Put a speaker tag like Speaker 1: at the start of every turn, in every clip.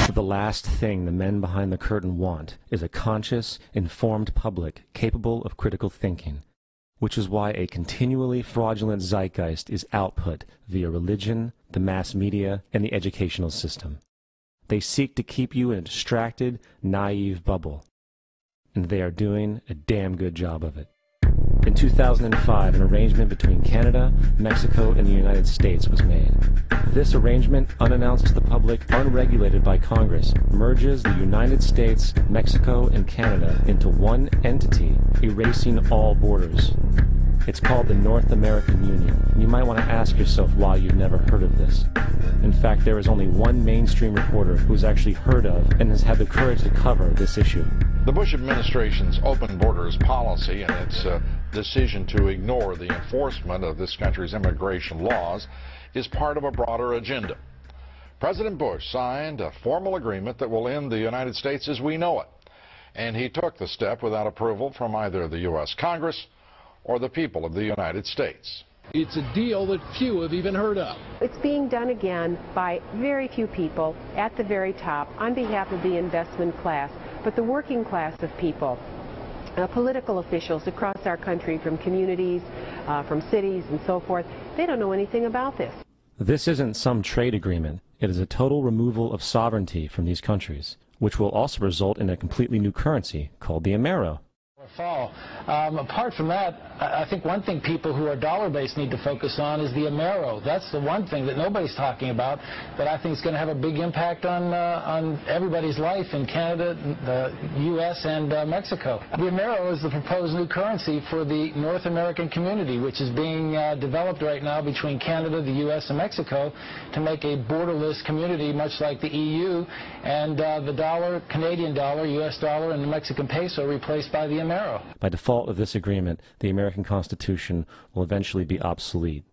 Speaker 1: The last thing the men behind the curtain want is a conscious, informed public capable of critical thinking, which is why a continually fraudulent zeitgeist is output via religion, the mass media, and the educational system. They seek to keep you in a distracted, naive bubble, and they are doing a damn good job of it. In 2005, an arrangement between Canada, Mexico, and the United States was made. This arrangement, unannounced to the public, unregulated by Congress, merges the United States, Mexico, and Canada into one entity, erasing all borders. It's called the North American Union, and you might want to ask yourself why you've never heard of this. In fact, there is only one mainstream reporter who has actually heard of and has had the courage to cover this issue.
Speaker 2: The Bush administration's open borders policy and its decision to ignore the enforcement of this country's immigration laws is part of a broader agenda. President Bush signed a formal agreement that will end the United States as we know it, and he took the step without approval from either the U.S. Congress or the people of the United States.
Speaker 3: It's a deal that few have even heard of.
Speaker 4: It's being done again by very few people at the very top on behalf of the investment class, but the working class of people, political officials across our country, from communities, from cities and so forth, they don't know anything about this.
Speaker 1: This isn't some trade agreement. It is a total removal of sovereignty from these countries, which will also result in a completely new currency called the Amero.
Speaker 5: Fall. Apart from that, I think one thing people who are dollar-based need to focus on is the Amero. That's the one thing that nobody's talking about that I think is going to have a big impact on everybody's life in Canada, the U.S., and Mexico. The Amero is the proposed new currency for the North American community, which is being developed right now between Canada, the U.S., and Mexico to make a borderless community, much like the EU, and the dollar, Canadian dollar, U.S. dollar, and the Mexican peso replaced by the Amero.
Speaker 1: By default of this agreement, the American Constitution will eventually be obsolete.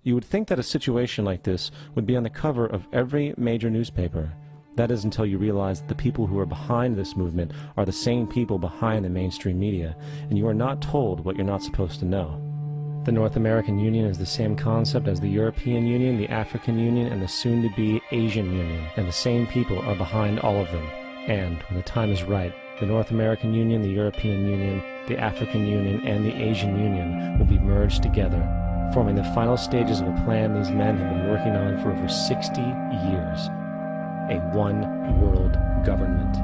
Speaker 1: You would think that a situation like this would be on the cover of every major newspaper. That is until you realize that the people who are behind this movement are the same people behind the mainstream media, and you are not told what you're not supposed to know. The North American Union is the same concept as the European Union, the African Union, and the soon-to-be Asian Union, and the same people are behind all of them. And, when the time is right, the North American Union, the European Union, the African Union, and the Asian Union will be merged together, forming the final stages of a plan these men have been working on for over 60 years. A one-world government.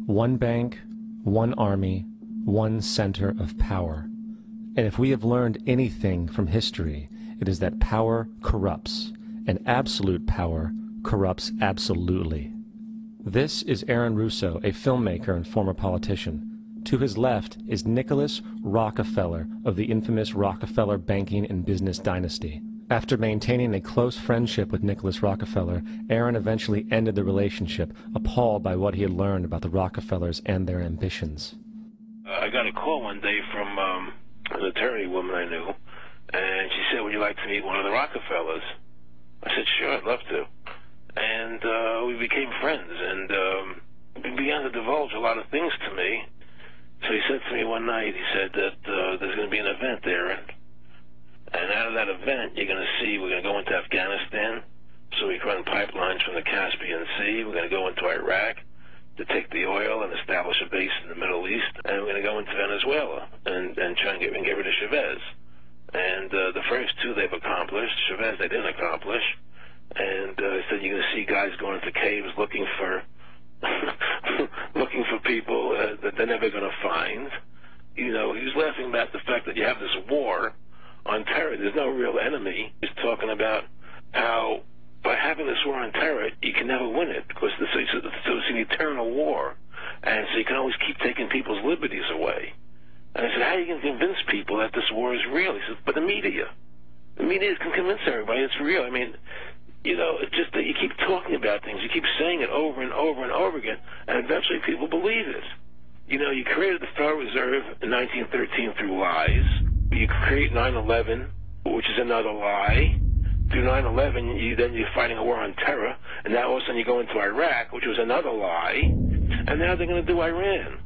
Speaker 1: One bank, one army, one center of power. And if we have learned anything from history, it is that power corrupts, and absolute power corrupts absolutely. This is Aaron Russo, a filmmaker and former politician. To his left is Nicholas Rockefeller of the infamous Rockefeller banking and business dynasty. After maintaining a close friendship with Nicholas Rockefeller, Aaron eventually ended the relationship, appalled by what he had learned about the Rockefellers and their ambitions.
Speaker 6: I got a call one day from an attorney woman I knew, and she said, "Would you like to meet one of the Rockefellers?" I said, "Sure, I'd love to." And we became friends, and he began to divulge a lot of things to me. So he said to me one night, he said that there's going to be an event there, and out of that event, you're going to see, we're going to go into Afghanistan, so we can run pipelines from the Caspian Sea. We're going to go into Iraq to take the oil and establish a base in the Middle East, and we're going to go into Venezuela and try and get rid of Chavez. And the first two they've accomplished. Chavez they didn't accomplish. And he said you're going to see guys going into caves looking for So it's an eternal war. And so you can always keep taking people's liberties away. And I said, how are you going to convince people that this war is real? He said, but the media. The media can convince everybody it's real. I mean, you know, it's just that you keep talking about things. You keep saying it over and over and over again, and eventually people believe it. You know, you created the Federal Reserve in 1913 through lies. You create 9/11, which is another lie. Through 9/11, you're fighting a war on terror, and now all of a sudden you go into Iraq, which was another lie, and now they're going to do Iran.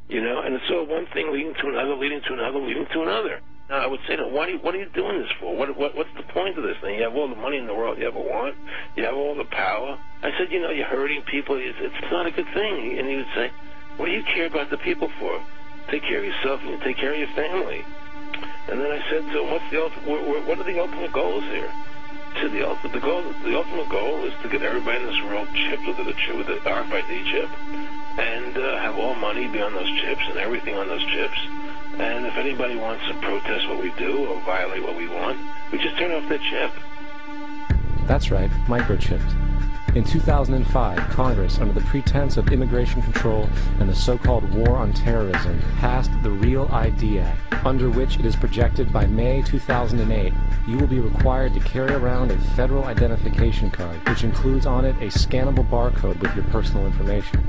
Speaker 6: You know, and it's all one thing leading to another, leading to another, leading to another. Now, I would say, what are you doing this for? What's the point of this thing? You have all the money in the world you ever want. You have all the power. I said, you know, you're hurting people. It's not a good thing. And he would say, what do you care about the people for? Take care of yourself and you take care of your family. And then I said to him, what are the ultimate goals here? He said, the ultimate goal is to get everybody in this world chipped with the RFID chip, and have all money be on those chips and everything on those chips. And if anybody wants to protest what we do or violate what we want, we just turn off their chip.
Speaker 1: That's right, microchipped. In 2005, Congress, under the pretense of immigration control and the so-called war on terrorism, passed the REAL ID Act, under which it is projected by May 2008, you will be required to carry around a federal identification card, which includes on it a scannable barcode with your personal information.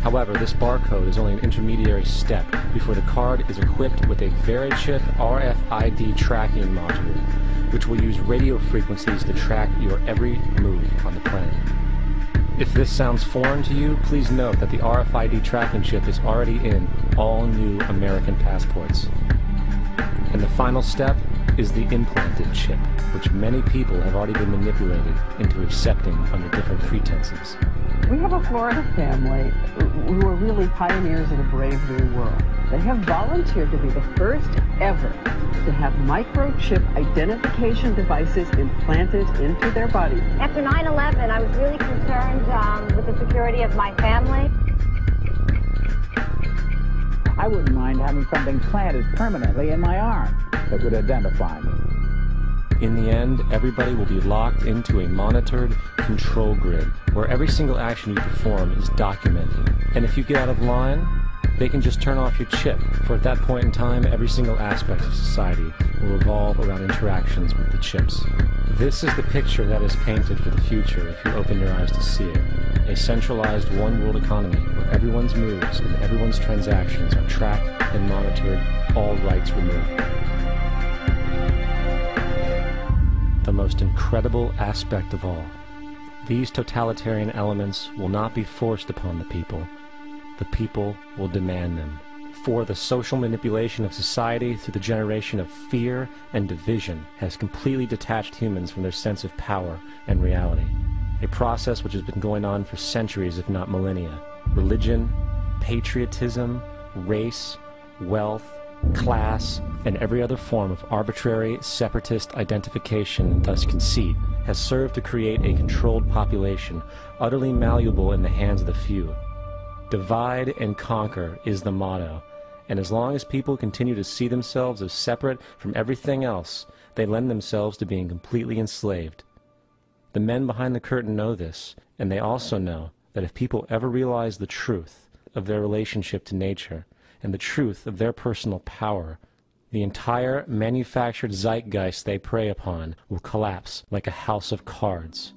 Speaker 1: However, this barcode is only an intermediary step before the card is equipped with a VeriChip RFID tracking module, which will use radio frequencies to track your every move on the planet. If this sounds foreign to you, please note that the RFID tracking chip is already in all new American passports. And the final step is the implanted chip, which many people have already been manipulated into accepting under different pretenses.
Speaker 7: We have a Florida family who are really pioneers of the brave new world. They have volunteered to be the first ever to have microchip identification devices implanted into their body.
Speaker 8: After 9/11, I was really concerned with the security of my family.
Speaker 9: I wouldn't mind having something planted permanently in my arm that would identify me.
Speaker 1: In the end, everybody will be locked into a monitored control grid where every single action you perform is documented. And if you get out of line, they can just turn off your chip, for at that point in time, every single aspect of society will revolve around interactions with the chips. This is the picture that is painted for the future if you open your eyes to see it. A centralized one-world economy where everyone's moves and everyone's transactions are tracked and monitored, all rights removed. The most incredible aspect of all, these totalitarian elements will not be forced upon the people. The people will demand them. For the social manipulation of society through the generation of fear and division has completely detached humans from their sense of power and reality. A process which has been going on for centuries, if not millennia. Religion, patriotism, race, wealth, class, and every other form of arbitrary, separatist identification and thus conceit has served to create a controlled population, utterly malleable in the hands of the few. Divide and conquer is the motto, and as long as people continue to see themselves as separate from everything else, they lend themselves to being completely enslaved. The men behind the curtain know this, and they also know that if people ever realize the truth of their relationship to nature and the truth of their personal power, the entire manufactured zeitgeist they prey upon will collapse like a house of cards.